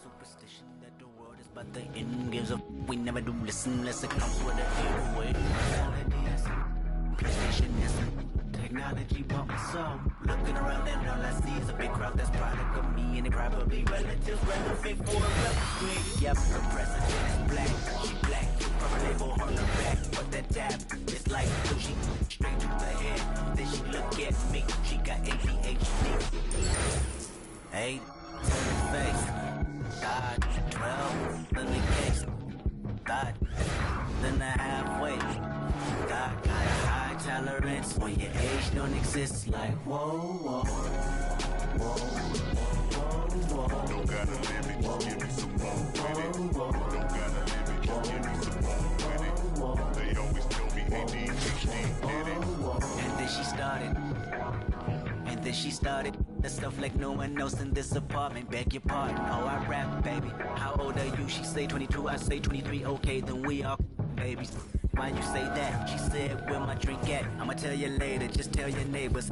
superstition that the world is but the end gives a we never do listen unless it comes with a giveaway. PlayStation is technology bought my soul. Looking around and all I see is a big crowd that's product of me, and they probably relatives relevant for a referee. Yep, her president is black, she black, from a label on her back, but that dab is like she straight to the head. Then she look at me, she got ADHD. Hey, to the face, God, 12, then the case, God, then the halfway, God got a high tolerance when your age don't exist. Like whoa, whoa, whoa, whoa, whoa. Don't got a limit, just give me some more with it. Don't got a limit, just give me some more with it. They always tell me ADHD did it. And then she started the stuff like no one else in this apartment. Beg your pardon, oh I rap, baby. How old are you? She say 22, I say 23. Okay, then we are babies. Why you say that? She said, where my drink at? I'ma tell you later, just tell your neighbors.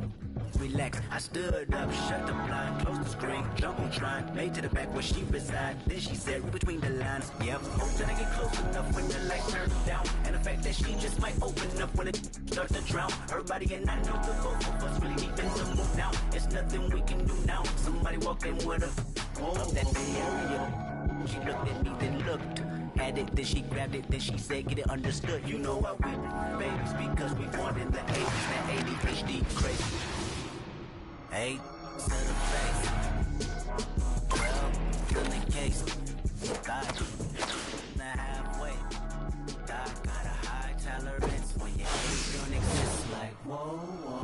Relax, I stood up, shut the blind, closed the screen, Jumbotron, made to the back where she reside. Then she said, read between the lines, yep. Hope that I get close enough when the lights turn down. And the fact that she just might open up when it starts to drown. Everybody and I know the both of us really need to move now. It's nothing we can do now. Somebody walked in with a up that Bay Area. She looked at me, then looked at it, then she grabbed it, then she said, get it understood. You know why we babies, because we born in the 80s, that ADHD crazy. 8 to the face, 12 to the case, God, the halfway, God got a high tolerance when your age don't exist. Like whoa, whoa,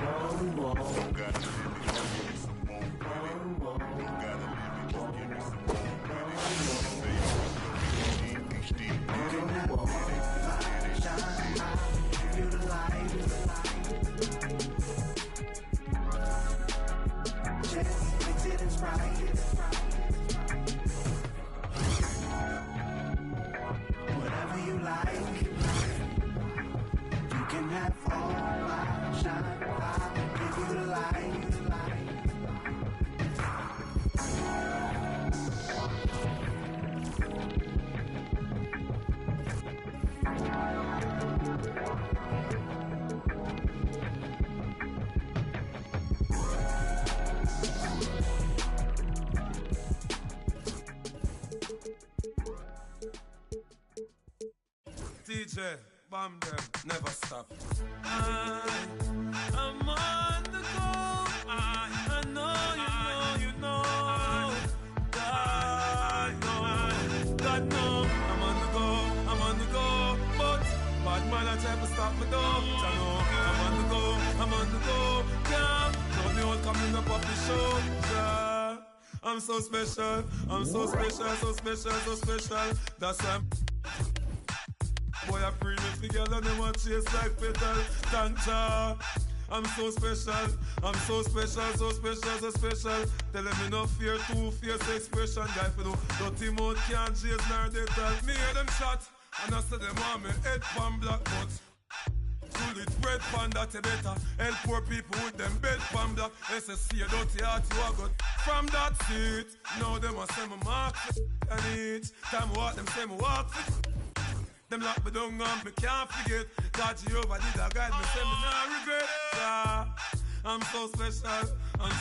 whoa, whoa, whoa. Don't got a limit, just give me some more with it. Don't got a limit, just give me some more with it. They always tell me ADHD did it. Give you the light. Whatever you like, you can have all my shine. I'll give you the light. DJ, bomb them, never stop. I'm on the go. I know, you know. God know. I'm on the go. But bad man, I try to stop me though. I know, I'm on the go. Yeah, don't the old coming up off the show. Yeah. I'm so special. That's why boy, I pray with the girl and them a chase like petal. Thank Jah. I'm so special. Tell them me no fear, two-face expression. Guy for no dirty mouth can't chase nor they tell. Me hear them shot, and I say them want me head pan black but full with bread pan that you better. Help poor people with them bed pan black. SSC a dirty heart you a got. From that seat, now them a say me mark and each time I walk them say me walk fit. Them lock me down and me can't forget. God Jehovah did a guide me, say me not regret. Yeah. I'm so special. That's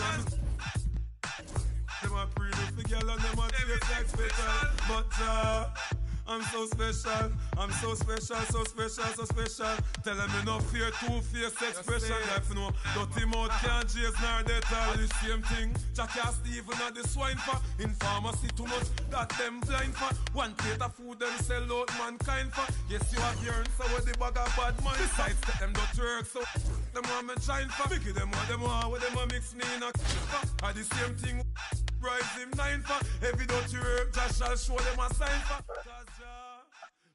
why them a pray with the girl and them a chase like special. But I'm so special. Tell them me no fear, two-face expression. Life no dirty mouth can't chase nor they tell the same thing. Jack cast even at the swine for. In pharmacy too much that them blind for. One plate of food them sell out mankind for. Yes you have your answer with the bag of bad mind. Besides that them don't work so them want me shine for. Mickey them what them want with them a mix me in a at the same thing. Rise him 9 for. Every dirty work just shall show them a sign for.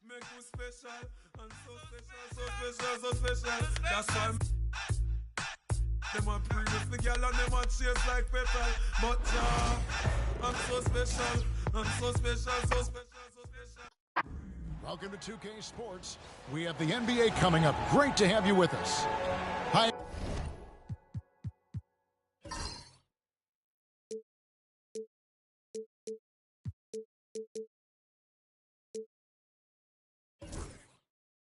Make you special, and so special. That's why them a pray with the girl and them a chase like petal. But I'm so special. Welcome to 2K Sports. We have the NBA coming up. Great to have you with us. Hi.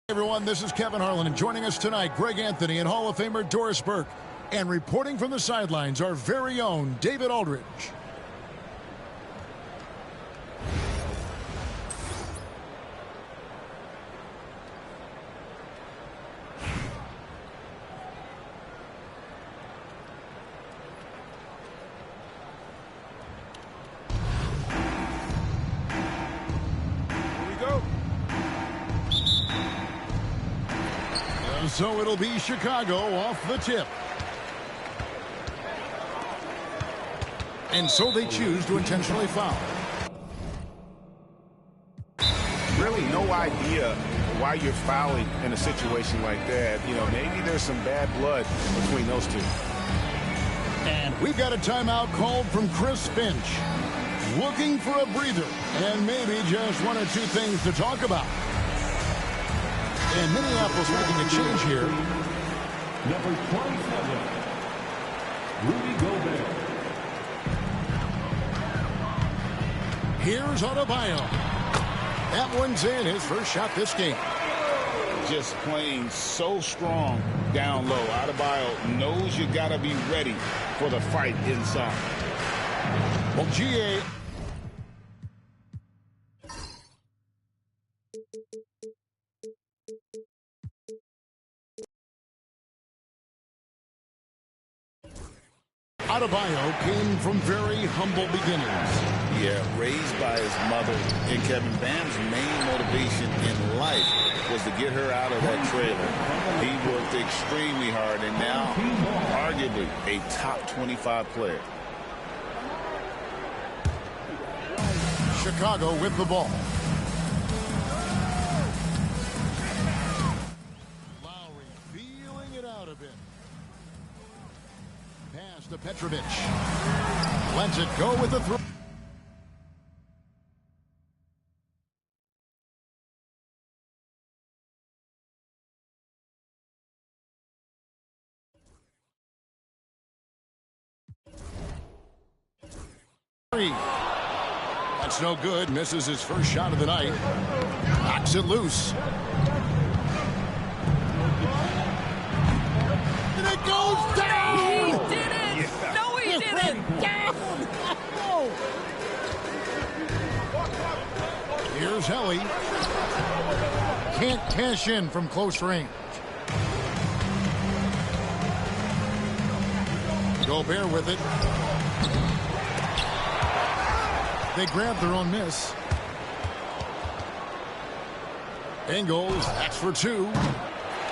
Everyone, this is Kevin Harlan, and joining us tonight, Greg Anthony and Hall of Famer Doris Burke. And reporting from the sidelines, our very own David Aldridge. So it'll be Chicago off the tip. And so they choose to intentionally foul. Really no idea why you're fouling in a situation like that. You know, maybe there's some bad blood between those two. And we've got a timeout called from Chris Finch. Looking for a breather and maybe just one or two things to talk about. And Minneapolis making a change here. Number 27, Rudy Gobert. Here's Adebayo. That one's in, his first shot this game. Just playing so strong down low. Adebayo knows you got to be ready for the fight inside. Well, GA. Adebayo came from very humble beginnings. Yeah, raised by his mother. And Kevin, Bam's main motivation in life was to get her out of that trailer. He worked extremely hard and now arguably a top 25 player. Chicago with the ball. Lowry feeling it out a bit. Pass to Petrovic. Lets it go with the throw. That's no good. Misses his first shot of the night. Knocks it loose. And it goes down! He did it! Yeah. No, he didn't! Down! Here's Helly. Can't cash in from close range. Gobert with it. They grab their own miss. Ingles, that's for two.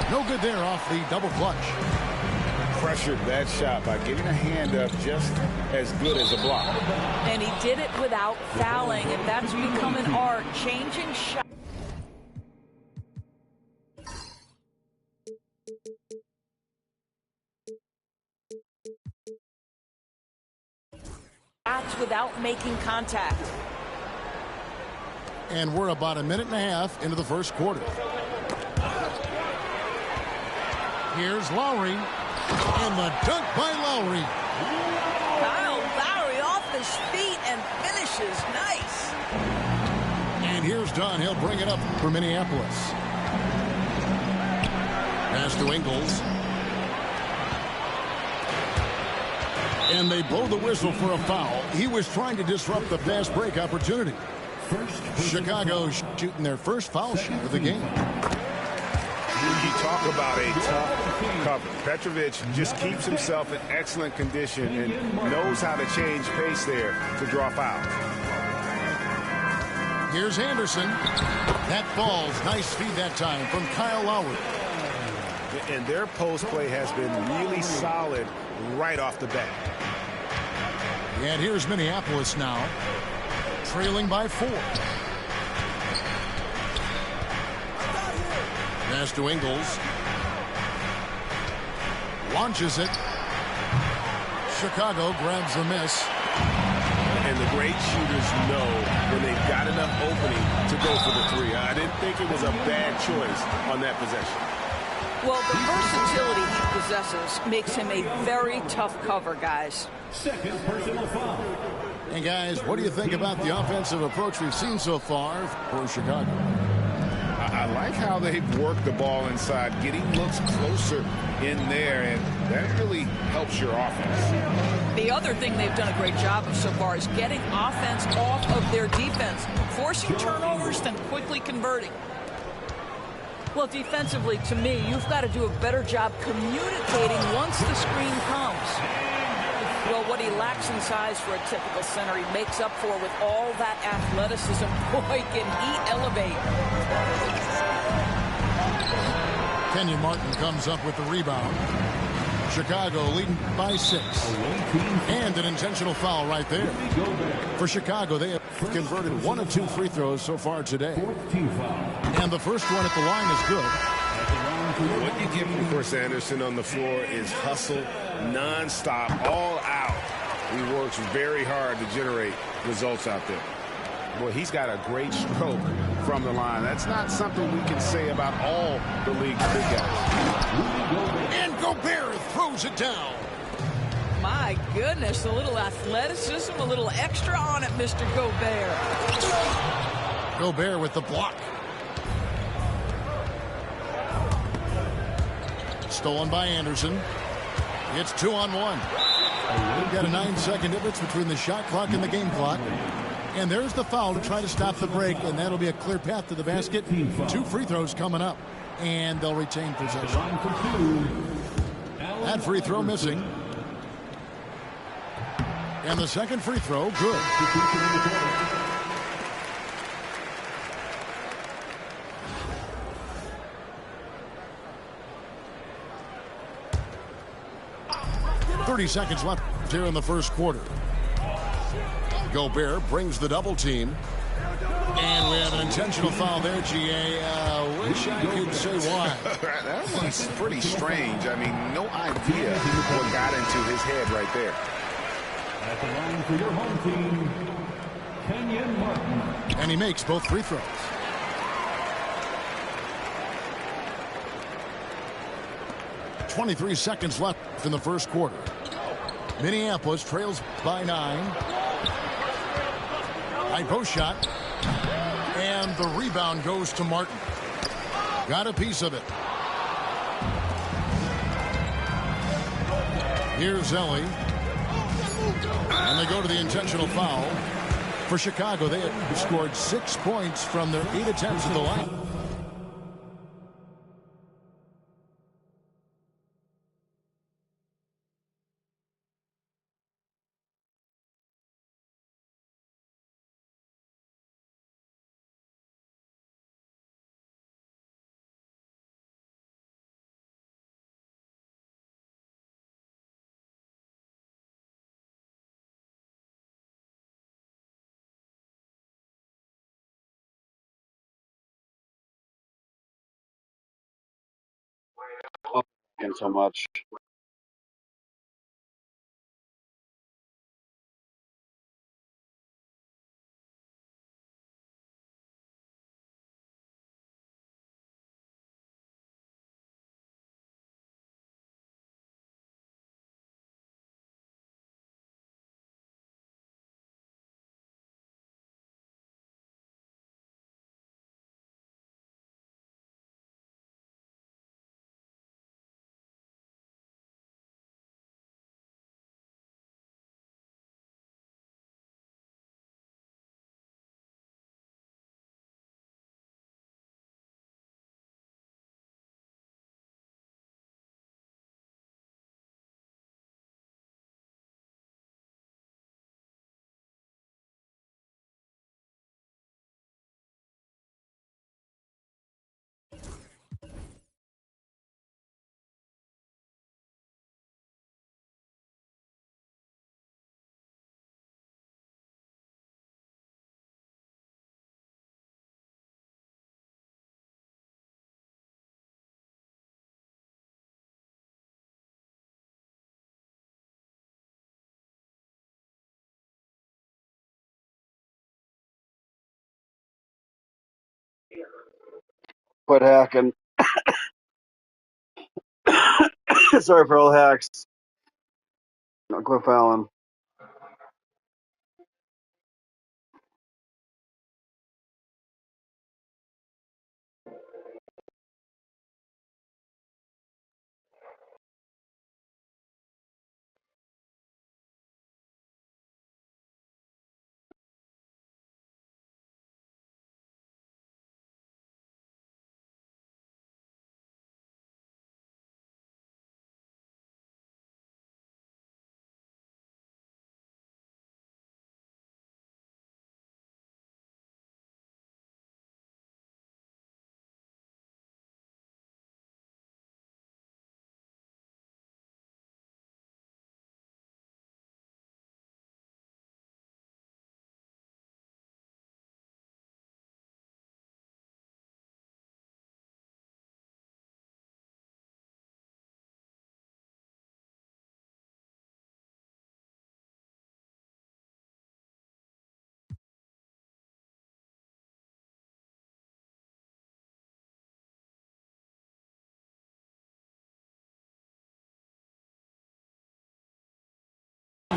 No good there off the double clutch. Pressured that shot by getting a hand up just as good as a block. And he did it without fouling, and that's become an art, changing shot. Without making contact. And we're about a minute and a half into the first quarter. Here's Lowry. And the dunk by Lowry. Kyle Lowry off his feet and finishes nice. And here's Dunn. He'll bring it up for Minneapolis. Pass to Ingles. And they blow the whistle for a foul. He was trying to disrupt the fast break opportunity. Chicago shooting their first foul shot of the game. You talk about a tough cover. Petrovic just keeps himself in excellent condition and knows how to change pace there to draw fouls. Here's Anderson. That falls. Nice feed that time from Kyle Lowry. And their post play has been really solid right off the bat. And here's Minneapolis now, trailing by 4. Pass to Ingles. Launches it. Chicago grabs the miss. And the great shooters know when they've got enough opening to go for the three. I didn't think it was a bad choice on that possession. Well, the versatility he possesses makes him a very tough cover, guys. Second personal foul. And guys, what do you think about the offensive approach we've seen so far for Chicago? I like like how they've worked the ball inside, getting looks closer in there, and that really helps your offense. The other thing they've done a great job of so far is getting offense off of their defense, forcing turnovers, then quickly converting. Well, defensively, to me, you've got to do a better job communicating once the screen comes. Well, what he lacks in size for a typical center, he makes up for with all that athleticism. Boy, can he elevate. Kenyon Martin comes up with the rebound. Chicago leading by 6. And an intentional foul right there. For Chicago, they have converted 1 of 2 free throws so far today. And the first one at the line is good. What you get from Chris Anderson on the floor is hustle, nonstop, all out. He works very hard to generate results out there. Boy, he's got a great stroke from the line. That's not something we can say about all the league's big guys. And Gobert throws it down. My goodness, a little athleticism, a little extra on it, Mr. Gobert. Gobert with the block. Stolen by Anderson. It's 2-on-1. We've got a 9-second difference between the shot clock and the game clock. And there's the foul to try to stop the break, and that'll be a clear path to the basket. 2 free throws coming up, and they'll retain possession. That free throw missing. And the second free throw, good. 30 seconds left here in the first quarter. Gobert brings the double team. And we have an intentional foul there, GA. Wish I could say why. That one's pretty strange. I mean, no idea what got into his head right there. At the line for your home team, Kenyon Martin. And he makes both free throws. .23 seconds left in the first quarter. Minneapolis trails by 9. High post shot. And the rebound goes to Martin. Got a piece of it. Here's Ellie. And they go to the intentional foul. For Chicago, they have scored 6 points from their 8 attempts at the line. So much. Quit hacking. Sorry for all hacks. No, quit fouling.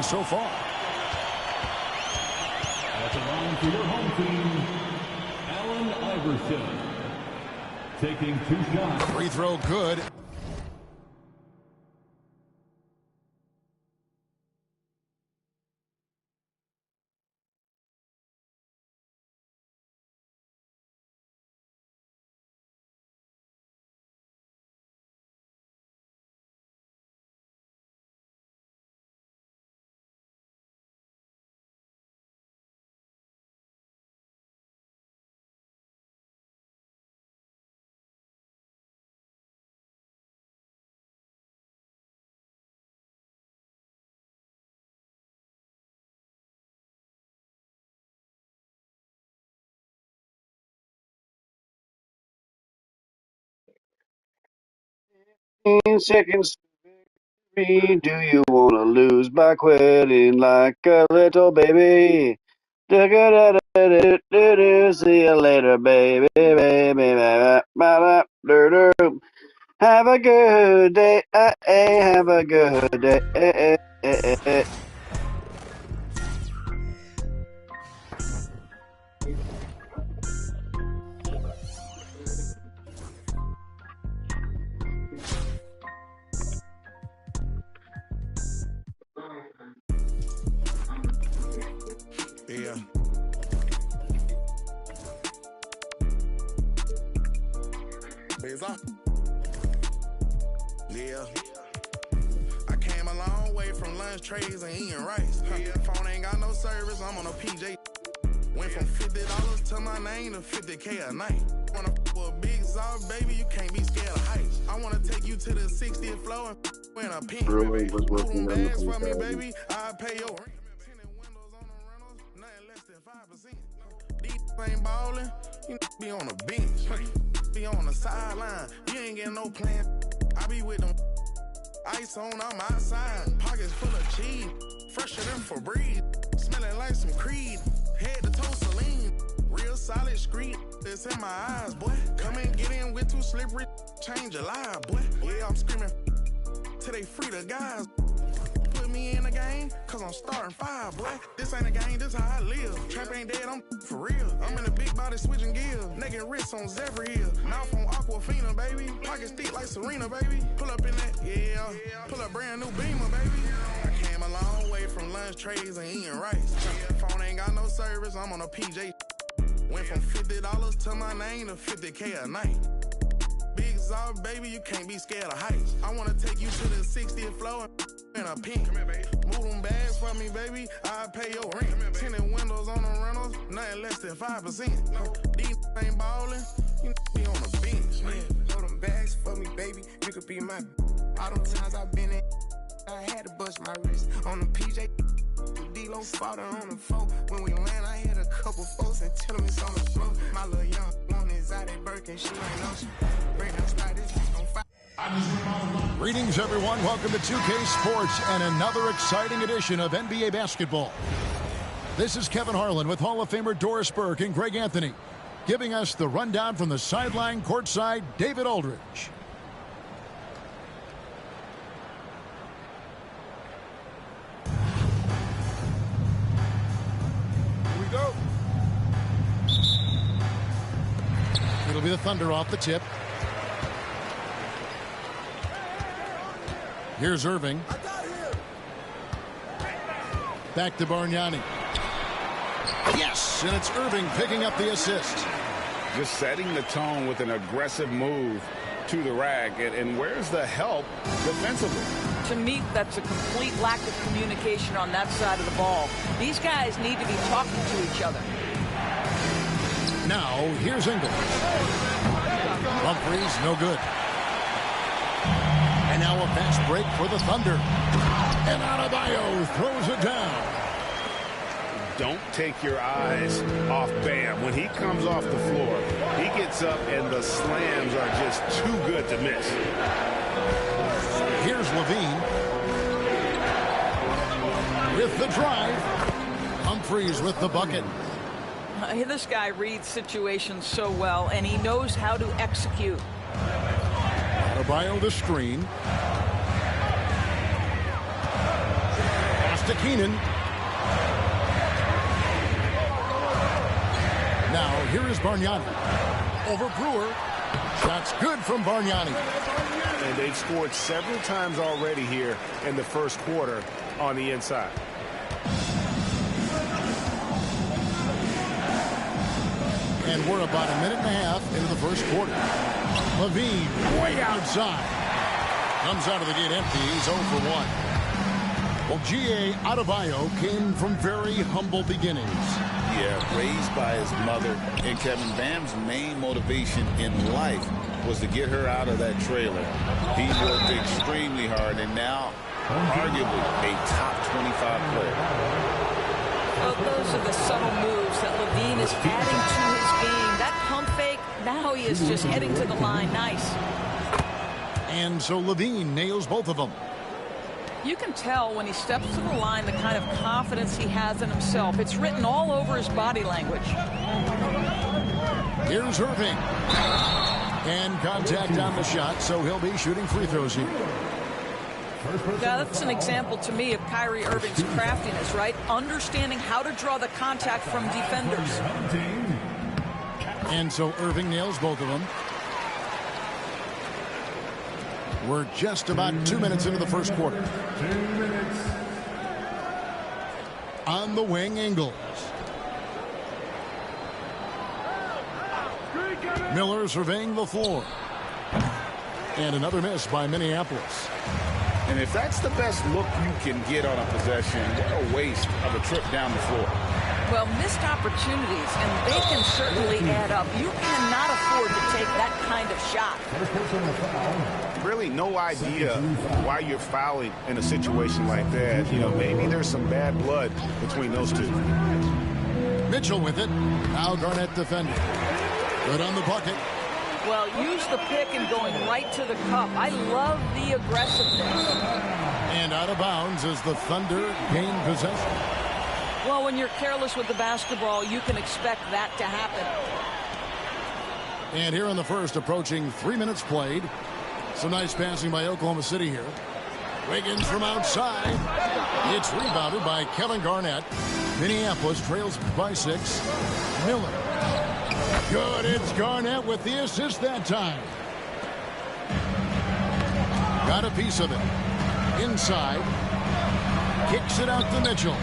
so far. At the line for your home team, Allen Iverson. Taking 2 shots. Free throw good. Seconds. Do you want to lose by quitting like a little baby? See you later, baby. Have a good day. Have a good day. Yeah. Yeah. I came a long way from lunch trays and eating rice. Phone ain't got no service, I'm on a PJ. Went from $50 to my name to 50K a night. Wanna for a big soft baby, you can't be scared of heights. I wanna take you to the 60th floor and in a pink. Really was working on bags for me, the baby. I pay your rent. Tinted windows on the rentals, nothing less than 5%. These ain't ballin', you be on the bench. Be on the sideline, you ain't getting no plan. I be with them ice on, I'm outside. Pockets full of cheese, fresher than Febreze. Smelling like some Creed, head to toe Celine. Real solid street, it's in my eyes, boy. Come and get in with too slippery, change your life, boy. Yeah, I'm screaming till they free the guys. Put me in the game, cause I'm starting 5, boy. This ain't a game, this how I live. Trap ain't dead, I'm for real. I'm in a big body switching gears. Naked wrists on Zephyr Hill. Mouth on Aquafina, baby. Pockets thick like Serena, baby. Pull up in that, yeah. Pull up brand new Beamer, baby. I came a long way from lunch trays and eating rice. Phone ain't got no service, I'm on a PJ. Went from $50 to my name to 50K a night. Big soft baby, you can't be scared of heights. I wanna take you to the 60th floor in a pink. Move them bags for me, baby. I pay your rent. Tinted windows on the rentals, nothing less than 5%. These ain't ballin', you be on the bench. Throw them bags for me, baby. You could be my. All them times I've been in, I had to bust my wrist on the PJ. D-Lo fought her on the phone. When we land, I hit a couple folks and tell them it's on the floor. My little young one is out at Birkin. She ain't no shit. Bring that slide, this on fire. Greetings, everyone. Welcome to 2K Sports and another exciting edition of NBA basketball. This is Kevin Harlan with Hall of Famer Doris Burke and Greg Anthony, giving us the rundown from the sideline courtside, David Aldridge. Here we go. It'll be the Thunder off the tip. Here's Irving. Back to Bargnani. Yes, and it's Irving picking up the assist. Just setting the tone with an aggressive move to the rack. And where's the help defensively? To me, that's a complete lack of communication on that side of the ball. These guys need to be talking to each other. Now, here's Ingles. Humphries, no good. And now a fast break for the Thunder. And Adebayo throws it down. Don't take your eyes off Bam. When he comes off the floor, he gets up and the slams are just too good to miss. Here's Levine. With the drive. Humphries with the bucket. This guy reads situations so well, and he knows how to execute. Adebayo the screen. Pass to Keenan. Now, here is Bargnani. Over Brewer. Shot's good from Bargnani. And they've scored several times already here in the first quarter on the inside. And we're about a minute and a half into the first quarter. Levine way outside. Comes out of the gate empty. He's 0 for 1. Well, G.A. Adebayo came from very humble beginnings. Yeah, raised by his mother. And Kevin Bam's main motivation in life was to get her out of that trailer. He worked extremely hard and now arguably a top 25 player. Well, those are the subtle moves that Levine is adding to his game. That pump fake, now he is just heading to the line. Nice. And so Levine nails both of them. You can tell when he steps to the line the kind of confidence he has in himself. It's written all over his body language. Here's Irving. And contact on the shot, so he'll be shooting free throws here. Yeah, that's an example to me of Kyrie Irving's craftiness, right? Understanding how to draw the contact from defenders. And so Irving nails both of them. We're just about 2 minutes into the first quarter. 2 minutes. On the wing, Ingles. Miller surveying the floor. And another miss by Minneapolis. And if that's the best look you can get on a possession, what a waste of a trip down the floor. Well, missed opportunities, and they can certainly add up. You cannot afford to take that kind of shot. Really no idea why you're fouling in a situation like that. You know, maybe there's some bad blood between those two. Mitchell with it. Al Garnett defending. Good on the bucket. Well, use the pick and going right to the cup. I love the aggressiveness. And out of bounds as the Thunder gain possession. Well, when you're careless with the basketball, you can expect that to happen. And here in the first, approaching 3 minutes played. Some nice passing by Oklahoma City here. Wiggins from outside. It's rebounded by Kevin Garnett. Minneapolis trails by 6. Miller. Good, it's Garnett with the assist that time. Got a piece of it. Inside. Kicks it out to Mitchell.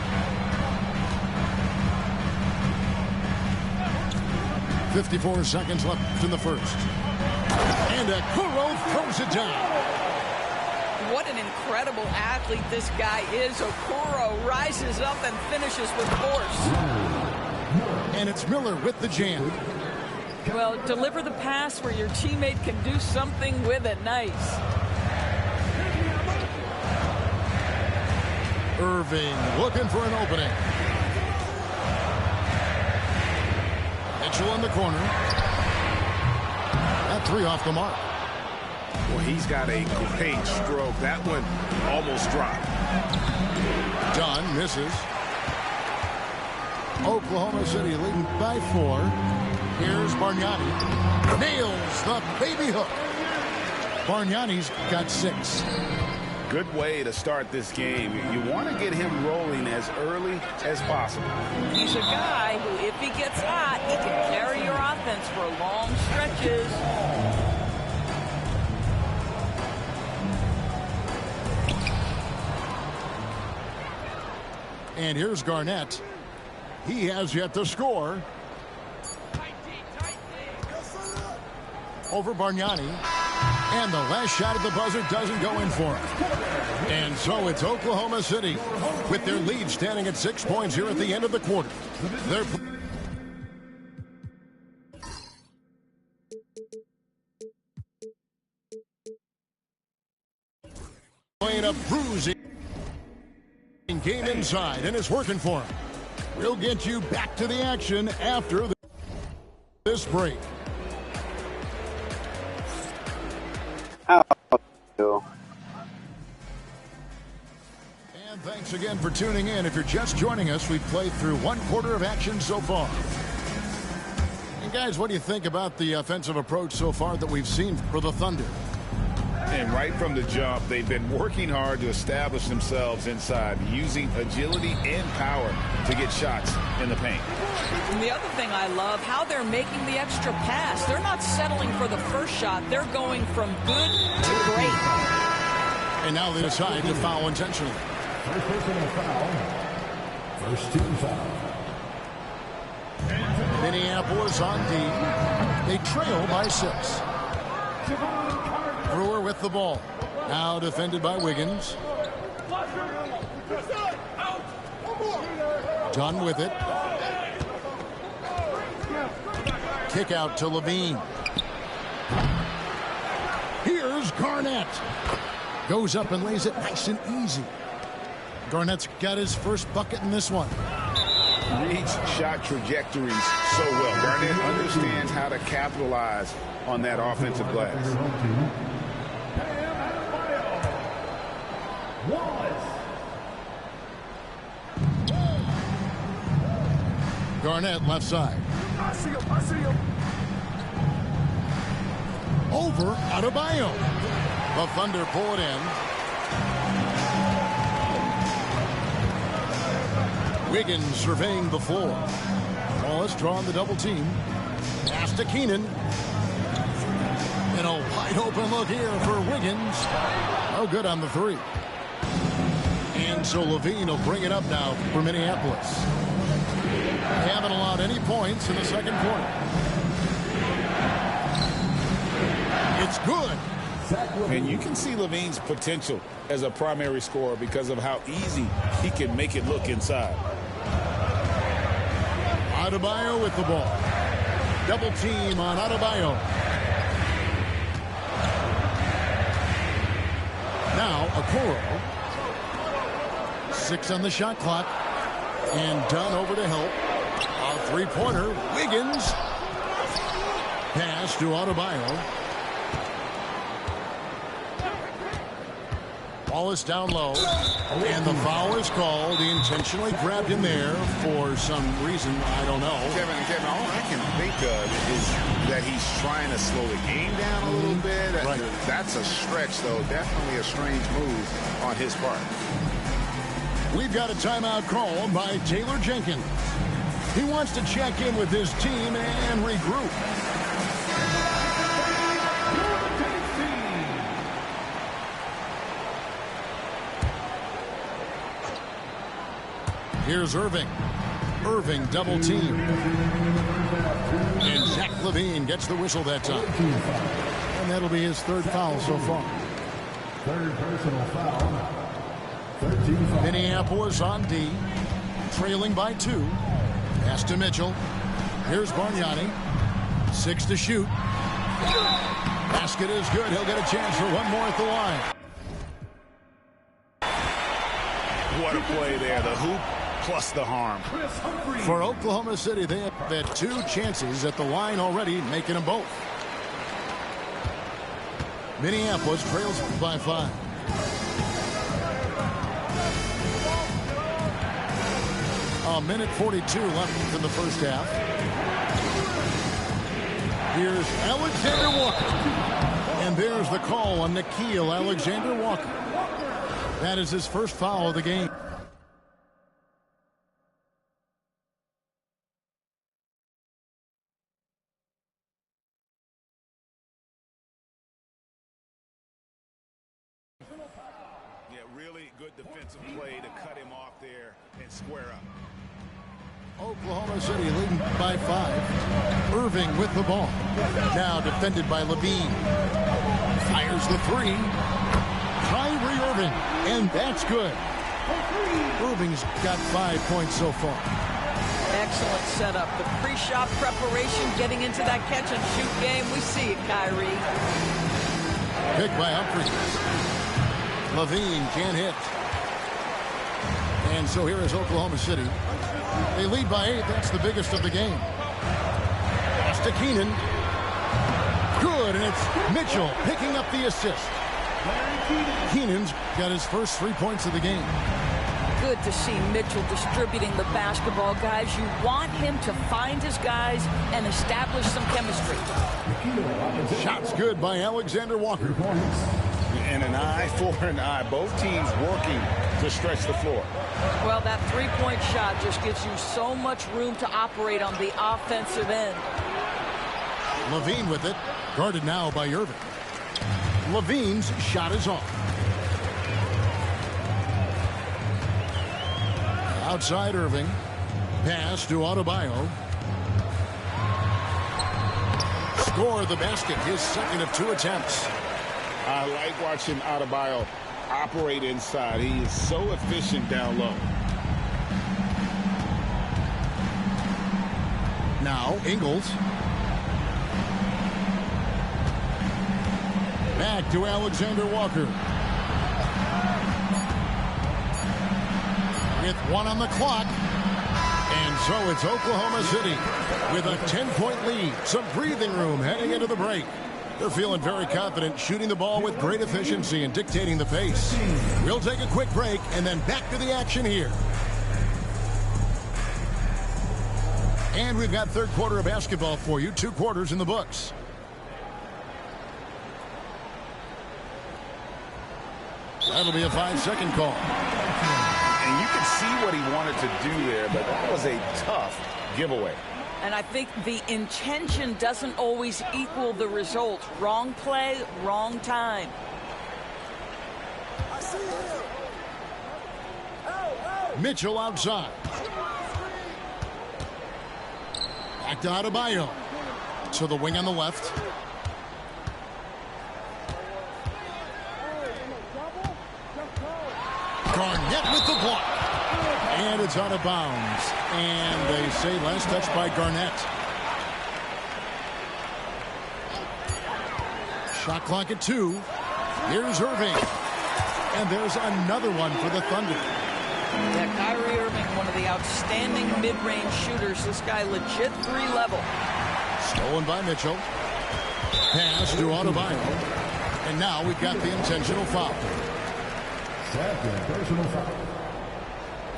54 seconds left in the first. And Okoro throws it down. What an incredible athlete this guy is. Okoro rises up and finishes with force. And it's Miller with the jam. Well, deliver the pass where your teammate can do something with it. Nice. Irving looking for an opening. Mitchell in the corner. That three off the mark. Well, he's got a great stroke. That one almost dropped. Dunn misses. Oklahoma City leading by 4. Here's Bargnani. Nails the baby hook. Bargnani's got 6. Good way to start this game. You want to get him rolling as early as possible. He's a guy who, if he gets hot, he can carry your offense for long stretches. And here's Garnett. He has yet to score. Over Bargnani. And the last shot at the buzzer doesn't go in for him. And so it's Oklahoma City with their lead standing at 6 points here at the end of the quarter. They're playing a bruising game inside, and it's working for him. We'll get you back to the action after this break. And thanks again for tuning in. If you're just joining us, we've played through 1 quarter of action so far. And guys, what do you think about the offensive approach so far that we've seen for the Thunder? And right from the jump, they've been working hard to establish themselves inside, using agility and power to get shots in the paint. And the other thing I love, how they're making the extra pass. They're not settling for the first shot. They're going from good to great. And now they decide to foul intentionally. First personal foul. First team foul. Minneapolis on D. They trail by 6. Brewer with the ball. Now defended by Wiggins. Done with it. Kick out to Levine. Here's Garnett. Goes up and lays it nice and easy. Garnett's got his first bucket in this one. Reads shot trajectories so well. Garnett understands how to capitalize on that offensive glass. Garnett left side. I see him. Over Adebayo. The Thunder pull it in. Wiggins surveying the floor. Wallace drawing the double team. Pass to Keenan. And a wide open look here for Wiggins. Oh, good on the 3. And so Levine will bring it up now for Minneapolis. They haven't allowed any points in the second quarter. It's good. And you can see Levine's potential as a primary scorer because of how easy he can make it look inside. Adebayo with the ball. Double team on Adebayo. Now Okoro. 6 on the shot clock. And Dunn over to help. A three-pointer. Wiggins. Pass to Adebayo. Wallace down low. And the foul is called. He intentionally grabbed him there for some reason. I don't know. Kevin, all I can think of is that he's trying to slow the game down a little bit. Right. That's a stretch, though. Definitely a strange move on his part. We've got a timeout called by Taylor Jenkins. He wants to check in with his team and regroup. Here's Irving. Irving double team. And Zach Levine gets the whistle that time. And that'll be his 3rd foul so far. 3rd personal foul. 13 foul. Minneapolis on D. Trailing by 2. Pass to Mitchell. Here's Bargnani. 6 to shoot. Basket is good. He'll get a chance for one more at the line. What a play there. The hoop plus the harm. For Oklahoma City, they have had 2 chances at the line already, making them both. Minneapolis trails by 5. A minute 42 left in the first half. Here's Alexander Walker. And there's the call on Nickeil Alexander-Walker. That is his first foul of the game. Yeah, really good defensive play to cut him off there and square up. Oklahoma City leading by 5. Irving with the ball. Now defended by Levine. Fires the 3. Kyrie Irving. And that's good. Irving's got 5 points so far. Excellent setup. The pre-shot preparation, getting into that catch-and-shoot game. We see it, Kyrie. Picked by Humphries. Levine can't hit. And so here is Oklahoma City. They lead by 8. That's the biggest of the game. Pass to Keenan. Good, and it's Mitchell picking up the assist. Keenan's got his first 3 points of the game. Good to see Mitchell distributing the basketball, guys. You want him to find his guys and establish some chemistry. Shots good by Alexander Walker. And an eye for an eye. Both teams working to stretch the floor. Well, that three-point shot just gives you so much room to operate on the offensive end. Levine with it, guarded now by Irving. Levine's shot is off. Outside Irving. Pass to Adebayo. Score the basket, his second of 2 attempts. I like watching Adebayo operate inside. He is so efficient down low. Now Ingles. Back to Alexander Walker. With 1 on the clock. And so it's Oklahoma City with a 10-point lead. Some breathing room heading into the break. They're feeling very confident, shooting the ball with great efficiency and dictating the pace. We'll take a quick break and then back to the action here. And we've got third quarter of basketball for you. 2 quarters in the books. That'll be a 5-second call. And you can see what he wanted to do there, but that was a tough giveaway. And I think the intention doesn't always equal the result. Wrong play, wrong time. Mitchell outside. Back to Adebayo. To the wing on the left. Garnett with the block. And it's out of bounds. And they say last touch by Garnett. Shot clock at 2. Here's Irving. And there's another one for the Thunder. Yeah, Kyrie Irving, one of the outstanding mid-range shooters. This guy legit 3-level. Stolen by Mitchell. Pass to Adebayo. And now we've got the intentional foul. Second personal foul.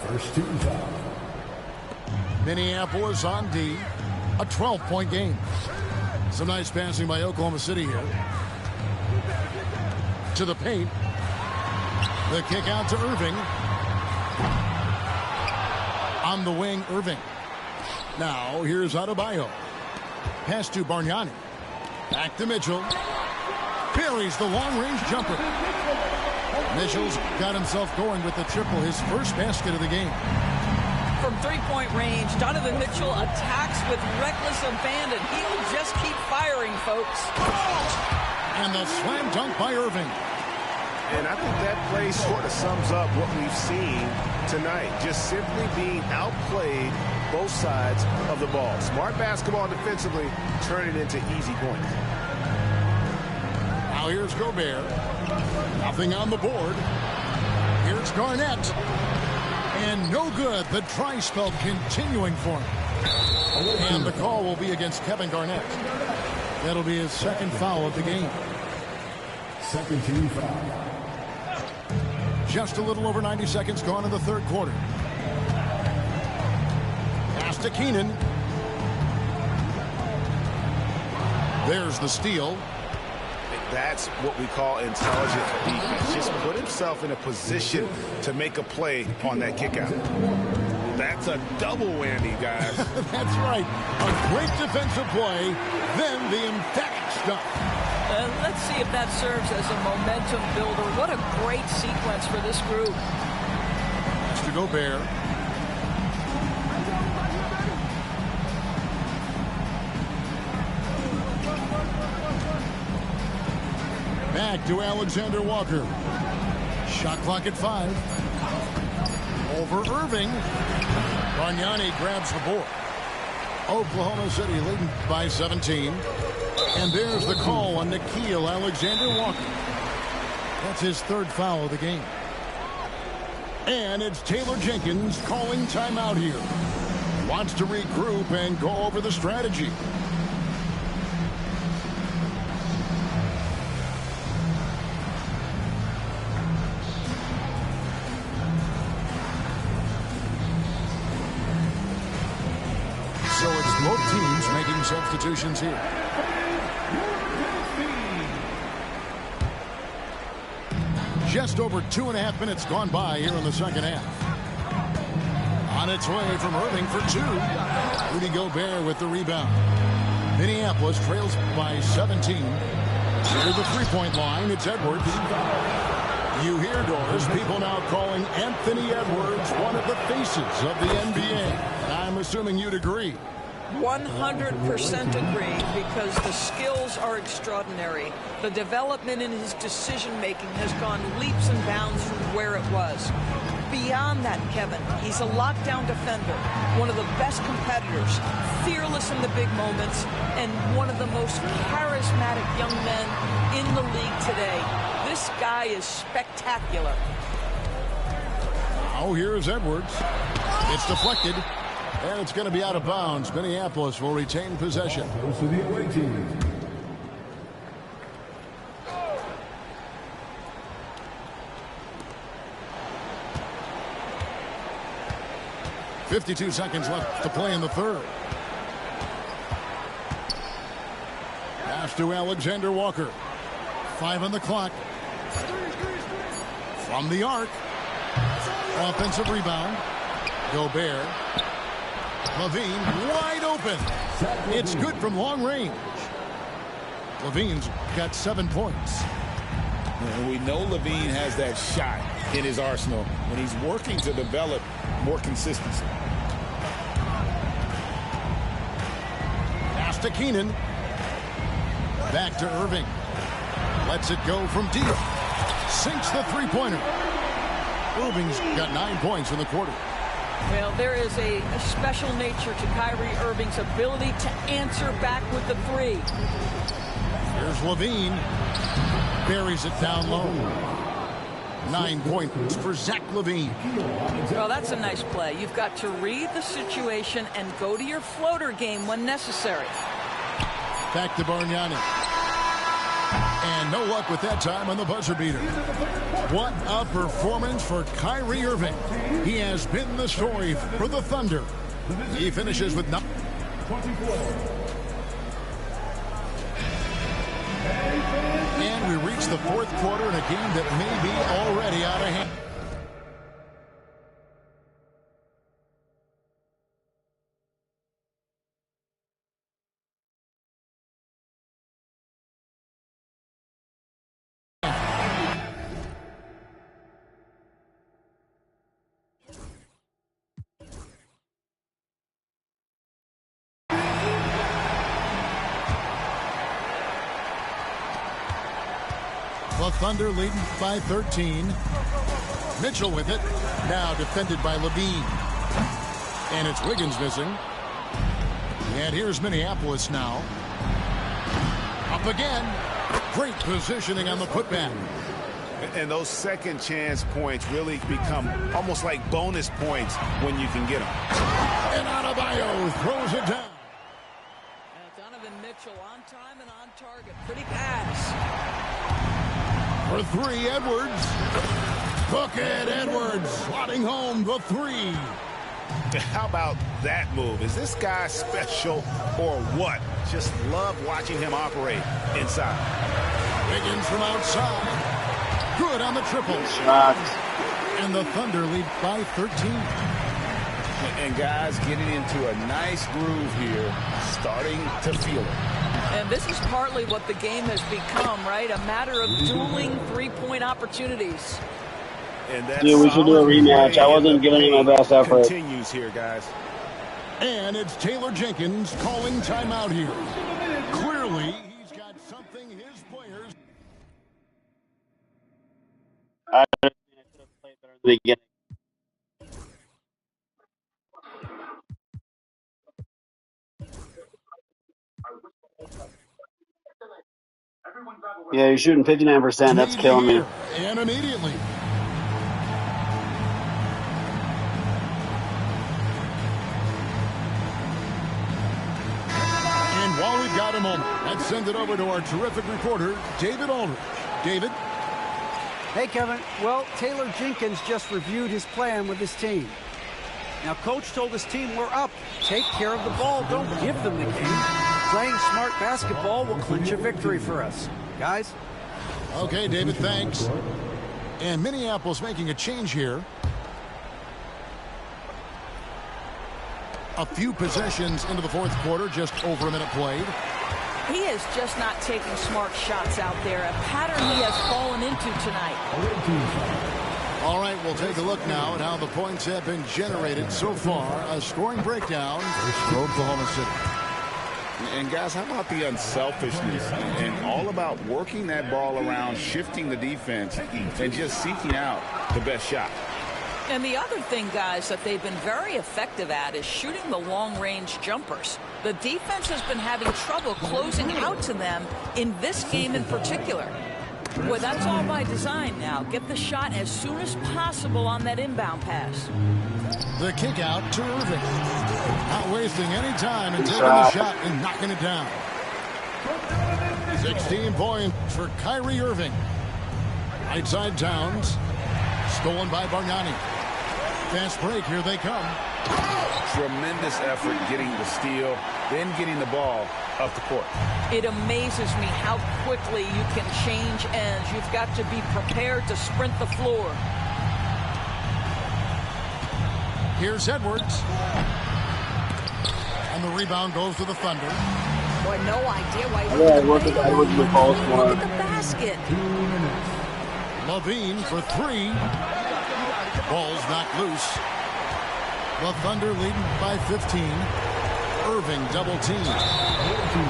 First team foul. Minneapolis on D. A 12-point game. Some nice passing by Oklahoma City here. To the paint. The kick out to Irving. On the wing, Irving. Now, here's Adebayo. Pass to Bargnani. Back to Mitchell. Buries the long-range jumper. Mitchell's got himself going with the triple, his first basket of the game. From three-point range, Donovan Mitchell attacks with reckless abandon. He'll just keep firing, folks. And the slam dunk by Irving. And I think that play sort of sums up what we've seen tonight. Just simply being outplayed both sides of the ball. Smart basketball defensively, turn it into easy points. Now here's Gobert. Nothing on the board. Here's Garnett. And no good. The dry spell continuing for him. And the call will be against Kevin Garnett. That'll be his second foul of the game. Second team foul. Just a little over 90 seconds gone in the third quarter. Pass to Keenan. There's the steal. That's what we call intelligent defense. Just put himself in a position to make a play on that kick out. That's a double whammy, guys. That's right. A great defensive play, then the emphatic stuff. Let's see if that serves as a momentum builder. What a great sequence for this group. Mr. Gobert. Back to Alexander Walker. Shot clock at 5. Over Irving. Bargnani grabs the board. Oklahoma City leading by 17. And there's the call on Nickeil Alexander-Walker. That's his third foul of the game. And it's Taylor Jenkins calling timeout here. Wants to regroup and go over the strategy. So it's both teams making substitutions here. Just over 2.5 minutes gone by here in the second half. On its way from Irving for two. Rudy Gobert with the rebound. Minneapolis trails by 17. To the three-point line, it's Edwards. You hear, Doris, people now calling Anthony Edwards one of the faces of the NBA. I'm assuming you'd agree. 100% agree, because the skills are extraordinary. The development in his decision-making has gone leaps and bounds from where it was. Beyond that, Kevin, he's a lockdown defender, one of the best competitors, fearless in the big moments, and one of the most charismatic young men in the league today. This guy is spectacular. Oh, here's Edwards. It's deflected, and it's going to be out of bounds. Minneapolis will retain possession. Goes to the away team. .52 seconds left to play in the third. Pass to Alexander Walker. 5 on the clock. From the arc. Offensive rebound. Gobert. Levine wide open. It's good from long range. Levine's got 7 points. And we know Levine has that shot in his arsenal when he's working to develop more consistency. Pass to Keenan. Back to Irving. Lets it go from deep. Sinks the three-pointer. Irving's got 9 points in the quarter. Well, there is a special nature to Kyrie Irving's ability to answer back with the three. Here's Levine. Buries it down low. 9 points for Zach Levine. Well, that's a nice play. You've got to read the situation and go to your floater game when necessary. Back to Bargnani. And no luck with that time on the buzzer beater. What a performance for Kyrie Irving. He has been the story for the Thunder. He finishes with 9. And we reach the fourth quarter in a game that may be already out of hand. The Thunder leading by 13. Mitchell with it. Now defended by Levine. And it's Wiggins missing. And here's Minneapolis now. Up again. Great positioning on the putback. And those second chance points really become almost like bonus points when you can get them. And Adebayo throws it down. Donovan Mitchell on time and on target. Pretty pass. For three, Edwards. Bucket Edwards slotting home the three. How about that move? Is this guy special or what? Just love watching him operate inside. Wiggins from outside. Good on the triple. And the Thunder lead by 13. And guys getting into a nice groove here, starting to feel it. And this is partly what the game has become, right? A matter of dueling three-point opportunities. And that's we should do a rematch. I wasn't giving it my best effort. Continues here, guys. And it's Taylor Jenkins calling timeout here. Clearly, he's got something his players. I should have played better in the beginning. Yeah, you're shooting 59%. That's killing me. And immediately. And while we've got a moment, let's send it over to our terrific reporter, David Aldridge. David? Hey, Kevin. Well, Taylor Jenkins just reviewed his plan with his team. Now, Coach told his team, we're up. Take care of the ball. Don't give them the game. Playing smart basketball will clinch a victory for us. Guys? Okay, David, thanks. And Minneapolis making a change here. A few possessions into the fourth quarter, just over a minute played. He is just not taking smart shots out there, a pattern he has fallen into tonight. All right, we'll take a look now at how the points have been generated so far. A scoring breakdown for Oklahoma City. And guys, how about the unselfishness and all about working that ball around, shifting the defense, and just seeking out the best shot. And the other thing, guys, that they've been very effective at is shooting the long-range jumpers. The defense has been having trouble closing out to them in this game in particular. Well, that's all by design now. Get the shot as soon as possible on that inbound pass. The kick out to Irving. Not wasting any time and taking the shot and knocking it down. 16 points for Kyrie Irving. Right side Towns. Stolen by Bargnani. Fast break, here they come. Tremendous effort getting the steal, then getting the ball up the court. It amazes me how quickly you can change ends. You've got to be prepared to sprint the floor. Here's Edwards. And the rebound goes to the Thunder. Boy, no idea why. Yeah, look at Edwards in the false one. Look at the basket. Levine for three. Ball's knocked loose. The Thunder leading by 15. Irving double team.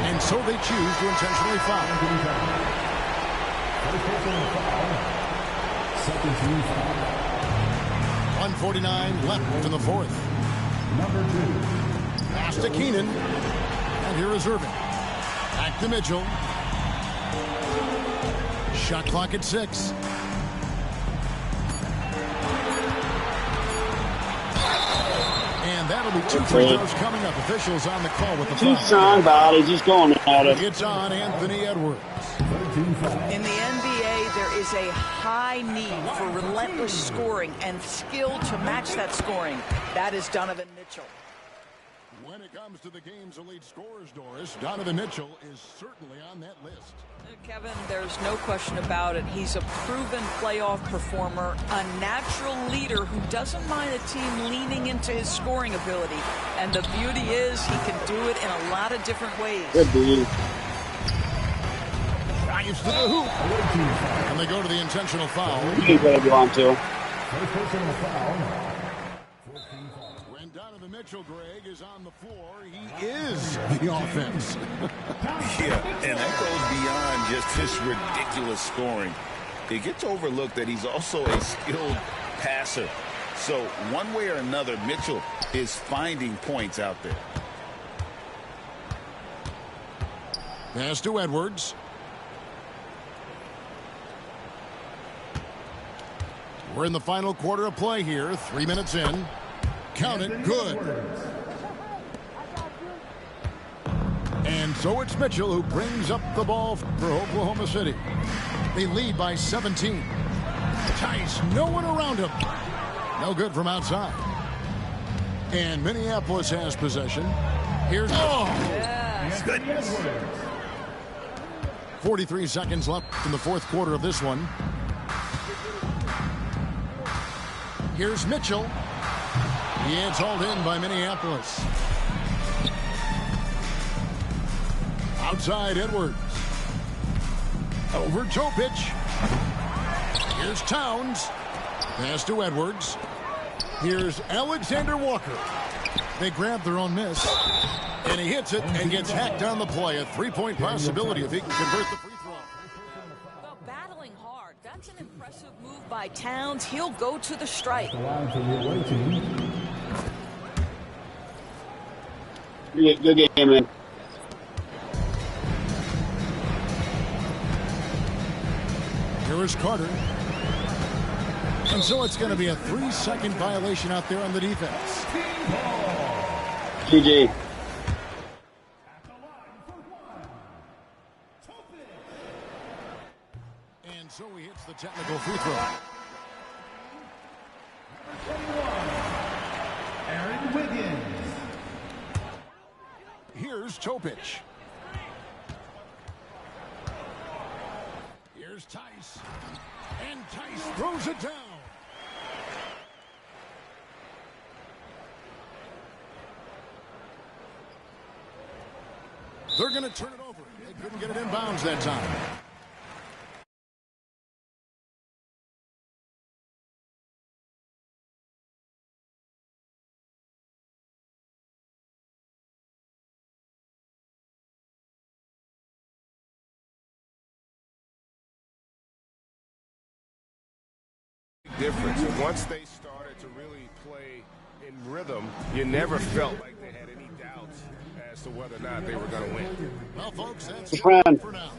And so they choose to intentionally foul. 1:49 left in the fourth. Pass to Keenan. And here is Irving. Back to Mitchell. Shot clock at 6. And that'll be 2 free throws coming up. Officials on the call with the foul. Keep on body, just going at it. It's on Anthony Edwards. In the NBA, there is a high need for relentless scoring and skill to match that scoring. That is Donovan Mitchell. When it comes to the game's elite scorers, Doris, Donovan Mitchell is certainly on that list. Kevin, there's no question about it. He's a proven playoff performer, a natural leader who doesn't mind a team leaning into his scoring ability. And the beauty is he can do it in a lot of different ways. Good dude. Drives to the hoop. And they go to the intentional foul. He's going to go on to. When Donovan Mitchell, Greg, is on the floor, he is the offense. Yeah, and that goes beyond just his ridiculous scoring. It gets overlooked that he's also a skilled passer. So one way or another, Mitchell is finding points out there. Pass to Edwards. We're in the final quarter of play here. 3 minutes in. Count it. Good. And so it's Mitchell who brings up the ball for Oklahoma City. They lead by 17. Tice, no one around him. No good from outside. And Minneapolis has possession. Here's... Oh! Yes. Goodness. 43 seconds left in the fourth quarter of this one. Here's Mitchell. Yeah, it's hauled in by Minneapolis. Outside Edwards. Over Topic. Here's Towns. Pass to Edwards. Here's Alexander Walker. They grab their own miss. And he hits it and gets hacked on the play. A three-point possibility if he can convert the free throw. Well, battling hard. That's an impressive move by Towns. He'll go to the strike. Good game, man. Here is Carter. And so it's going to be a 3-second violation out there on the defense. GG. And so he hits the technical free throw. Aaron Wiggins. Here's Topic. Here's Tice. And Tice throws it down. They're going to turn it over. They couldn't get it in bounds that time. Difference. And once they started to really play in rhythm, you never felt like they had any doubts as to whether or not they were going to win. Well, folks, that's it for now.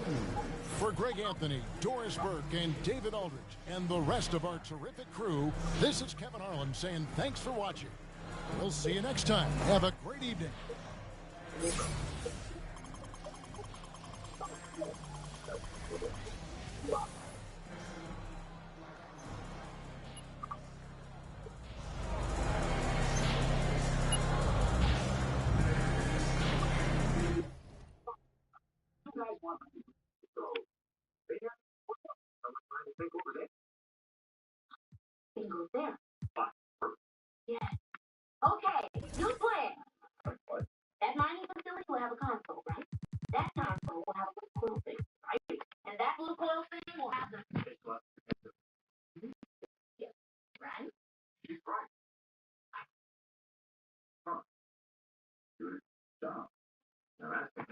For Greg Anthony, Doris Burke, and David Aldridge, and the rest of our terrific crew, this is Kevin Harlan saying thanks for watching. We'll see you next time. Have a great evening. Yes. Okay, new plan. That mining facility will have a console, right? That console will have a little coil thing, right? And that little coil thing will have the... Yeah, right? She's right. Huh. Good job. Now that's...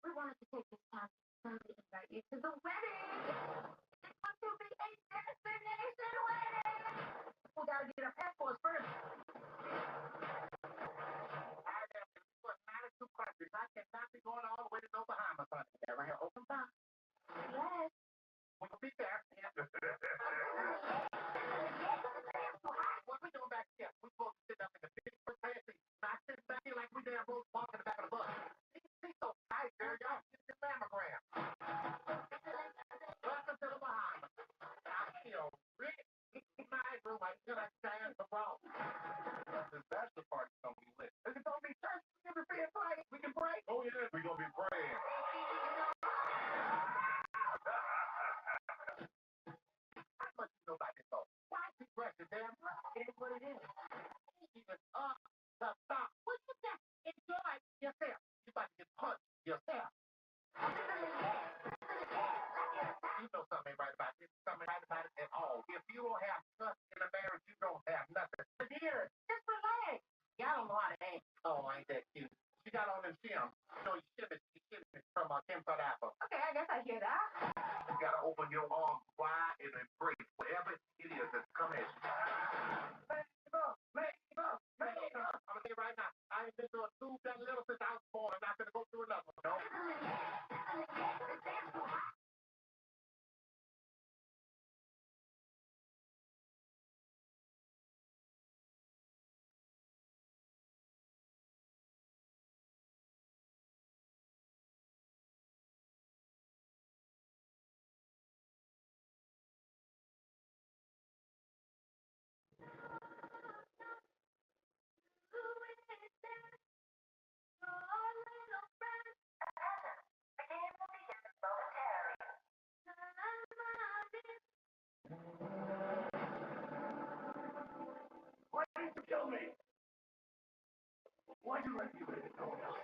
We wanted to take this time to invite you to the wedding. It's going to be a destination wedding. We got to get our passports first. I have been to 92 countries. I cannot be going all the way to no Bahamas, honey. Ever have open box? Yes. We'll be there. What we doing back here? We're supposed to sit up in the big first class seat. Not sitting back here like we damn both walking in the back of the bus. These so tight, girl. Y'all get the mammogram. Welcome to the Bahamas. I feel rich. My room, I feel like Diane Cabral. This bachelor party's gonna be lit. Is it gonna be church? We can be praying. We can pray. Oh yeah, we're gonna be praying. How much you know about this though? Why you press the damn rock? It is what it is. Even up the stop. What you say? Enjoy yourself. You about to get punched yourself. You know something ain't right about this. Something ain't right about it at all. If you don't have trust in a marriage, you don't have nothing. Dear, just relax. Y'all don't know how to act. Oh, ain't that cute? She got on them shims. You know, you shimmy from Kim South Apple. Okay, I guess I hear that. You gotta open your arms wide and embrace whatever it is that's coming at you. I'm gonna say right now, I ain't been through a tube that little since I was born. I'm not gonna go through another one, no. Why'd you let you in no one else?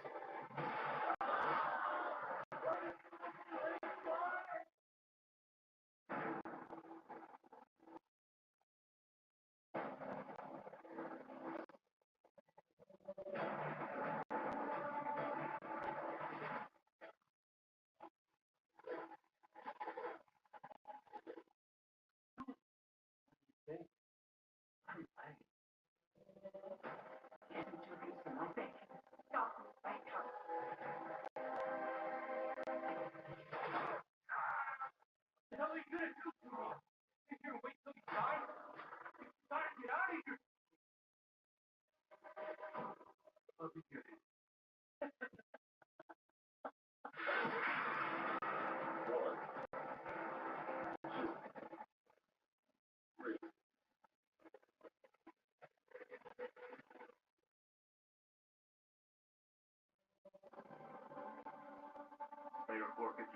Later, 456.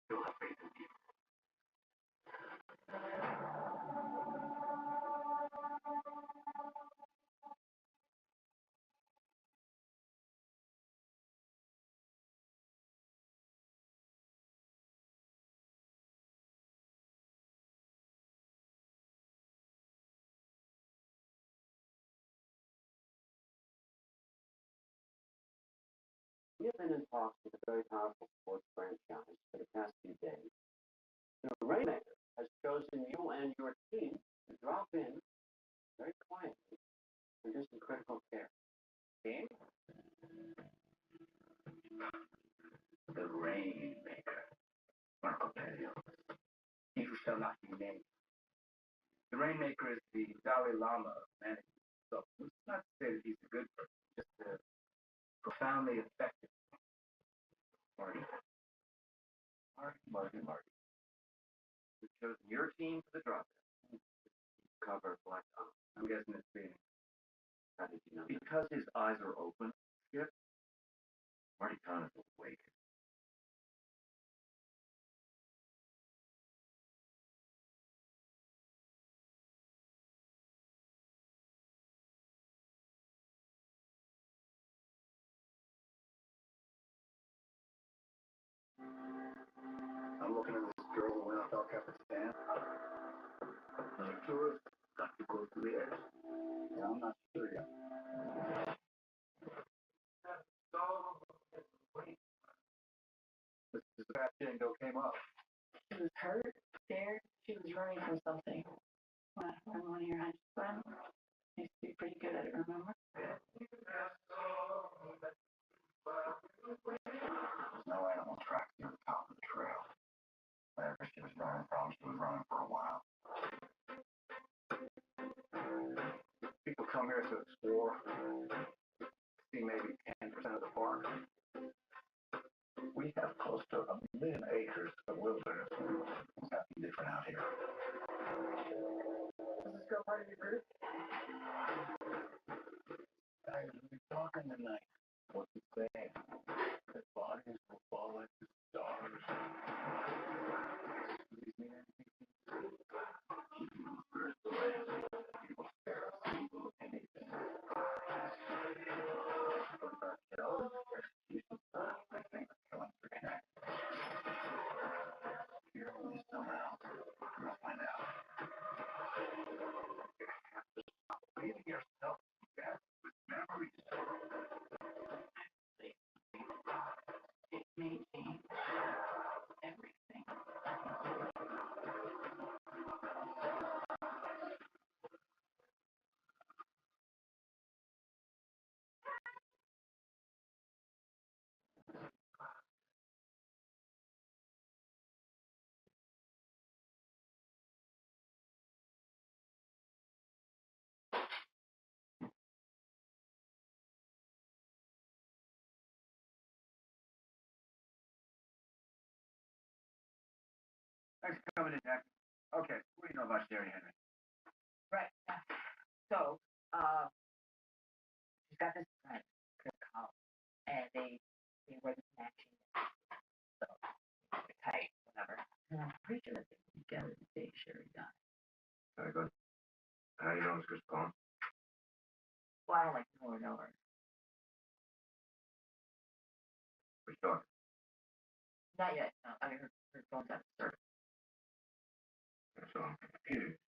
Still have faith in you. We have been in talks with a very powerful sports franchise for the past few days. The Rainmaker has chosen you and your team to drop in very quietly and do some critical care. Team? The Rainmaker. Marco Pelio. He who shall not be named. The Rainmaker is the Dalai Lama of management. So it's not to say that he's a good person, just a profoundly effective Marty. We've chosen your team for the drop-in. Cover Black Ops. I'm guessing it's being. How did you know? Because his eyes are open, Skip. Marty Khan is awake. I'm looking at this girl who went off El Capitan. The tourist got to go to the edge. Yeah, I'm not sure yet. This is the fast Django came up. She was hurt, scared. She was running from something. Run one of your hunches. Run. Used to be pretty good at it, remember? There's no animal tracks near the top of the trail. Wherever she was running from, she was running for a while. People come here to explore, see maybe 10% of the park. We have close to 1 million acres of wilderness. It's nothing different out here. Is this girl part of your group? I will be talking tonight. What's it saying? That bodies will fall like the stars. These mean anything? People stare at people, anything. What about killers? Executions? I think the killings are connected. Here, only somehow. We'll find out. You have to stop believing yourself. You have with memories. It may change everything. Thanks for coming in, Jack. Okay, what do you know about Sherry Henry? Right. So, she's got this friend, Chris Collins, and they were matching. So, it's tight, whatever. And I'm pretty sure that they were together. Chris gone? Well, I don't like know her. For sure. Not yet. No, I mean, her phone's at the service. So I'm confused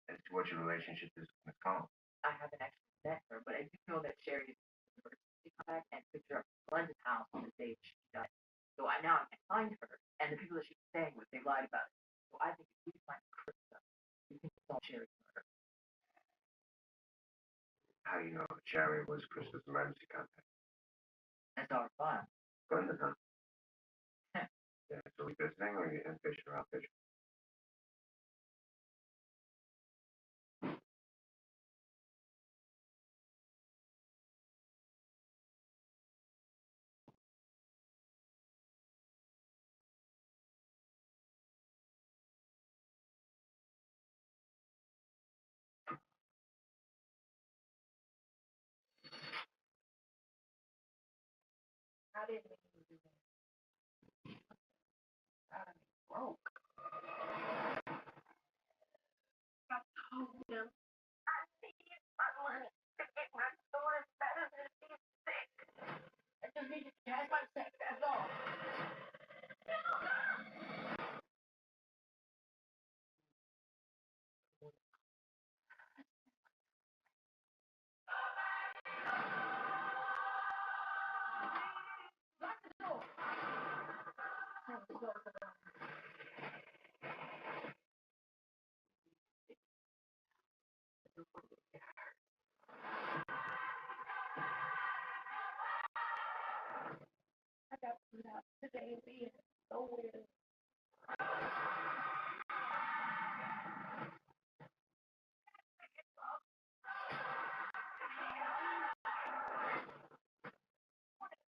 as to what your relationship is with Miss Collins. I haven't actually met her, but I do know that Sherry is the emergency contact and picture of Glenn's house on the day she died. So now I can't find her, and the people that she's staying with, they lied about it. So I think if we find Krista, we can solve Sherry's murder. How do you know that Sherry was Krista's emergency contact? That's our file. Glenda, huh? Yeah, so we visiting or you in fishing or out fishing? I didn't mean to do that. I'm broke. I told him I needed my money to get my daughter's medicine. She's sick. I just need to cash my check, that's all. Lock the door. I got put out today being so weird.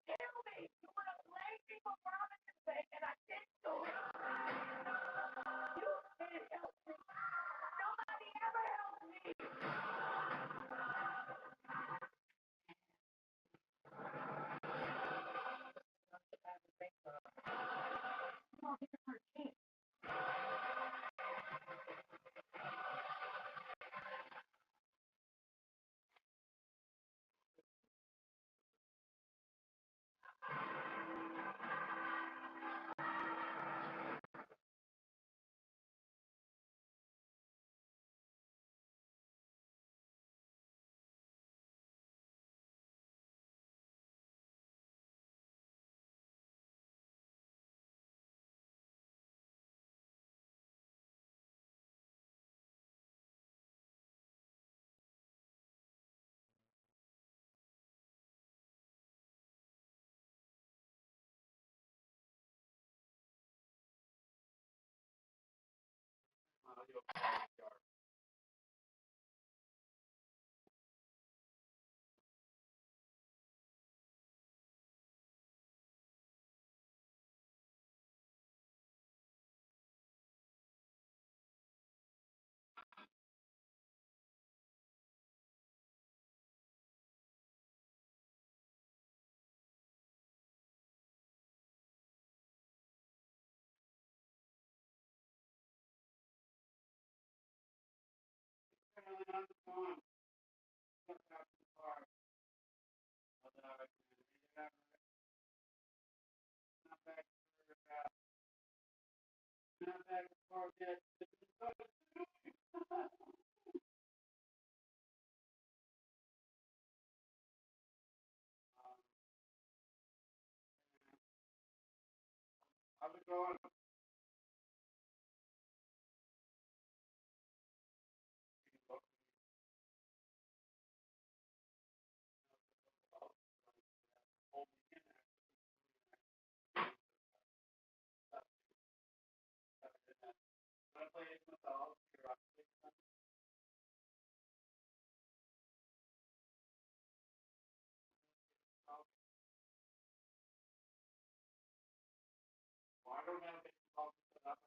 Tell me, you want to blame people for all this mistake, and I didn't do it. You can't help me. Nobody ever helped me. Come on, give her a chance. How's it going? Well, I don't have it set up.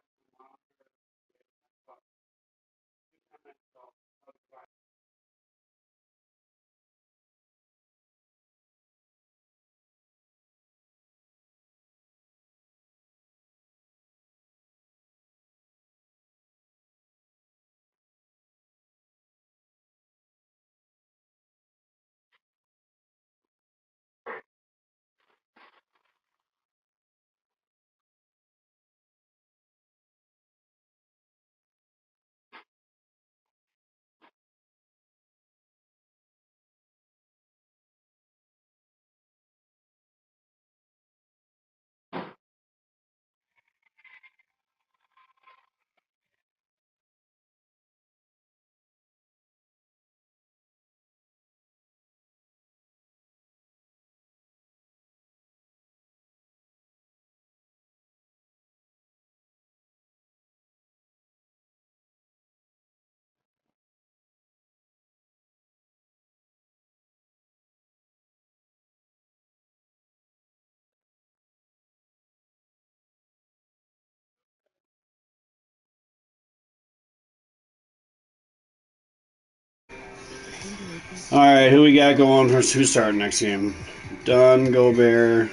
All right, who we got going? Who's starting next game? Dunn, Gobert,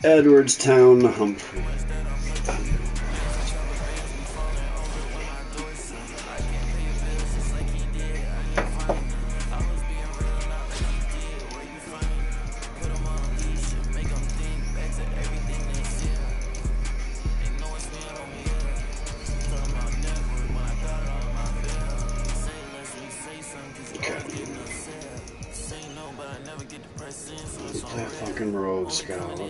Edwardstown, Humphrey. That fucking Rogue Scout.